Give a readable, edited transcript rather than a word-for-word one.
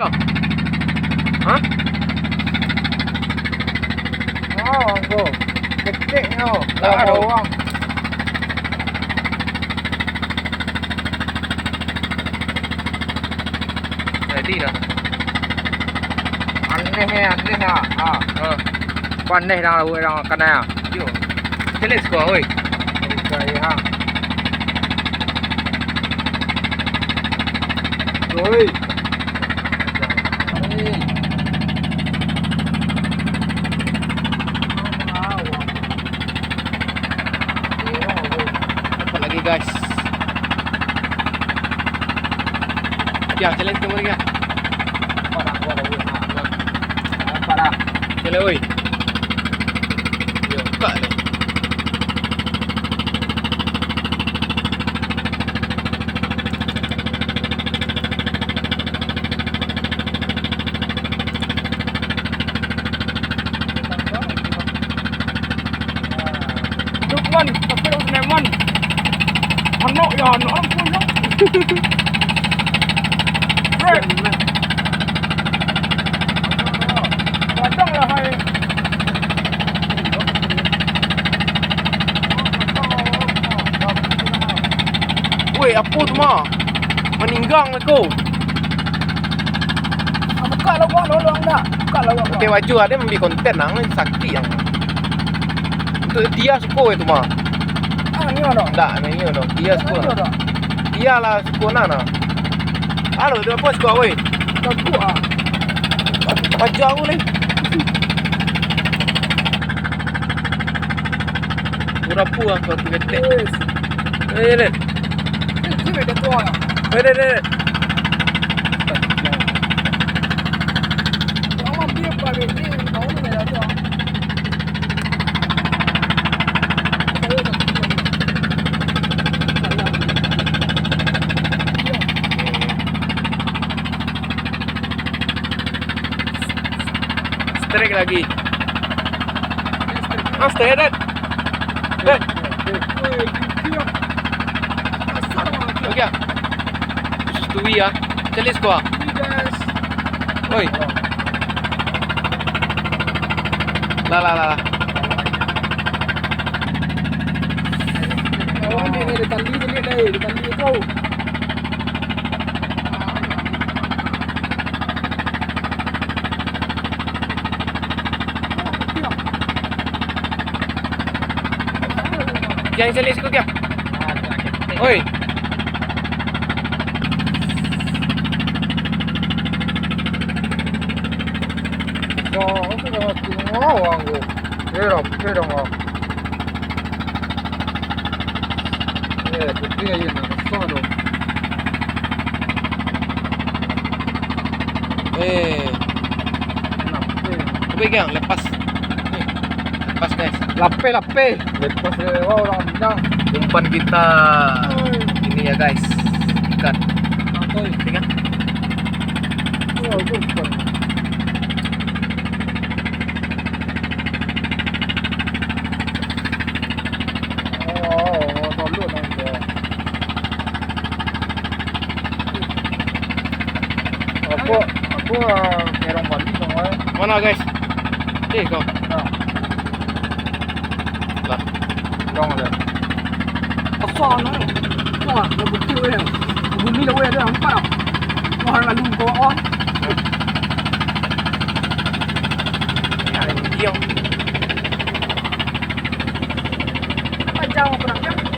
Hah? Oh, go. Keciknya. Tak ada orang. Ready dah. Aneh ya. Aneh dah orang kena. Yo. Teles ko oi. Dari ha. Oi. Apa lagi guys? Ya, challenge kemari ya. Parah. Chale oi. Yo, buka le. Dukman, tapi Usman. Anak ya, anak pun ya. Break. Padang lah hai. Woi, apa tu mah? Meninggang aku. Buka lah gua nolong dah. Buka lah gua. Pakai baju ada membi konten nang sakti yang. Untuk dia suko itu mah. Ah, ni ada. Tak, ni dong. Dia suko. Dia lah suko nana. Halo, dia apa suko woi? Aku ah. Baju aku ni. Urapu aku gede. Yes. Eh, Ini beda tua. eh. Kamu dia pada ni, kamu ni beda tua. Strike lagi. Ah, strike dah. Eh, okey. Stui ah. Challenge ko ah. Oi. La. Kawan ni ada tali ni, tali kau. Yang challenge ko kya? Oi. Aku dah tengok aku. Kerap. Putih aja nak sono. Kowe kya? Lepas. Lepas guys. Lape. Lepas orang bilang. Umpan kita ini ya guys. Ikan. Tengok. Oh, bukan. Dulu nanti. Aku kerong balik semua. Mana guys? Kau. Nah, Lah. dong ada. Asal nak? Wah, betul ya. Bumi dah ada empat. Wah, lalu kau on. Ya, ini dia. Apa jauh berapa?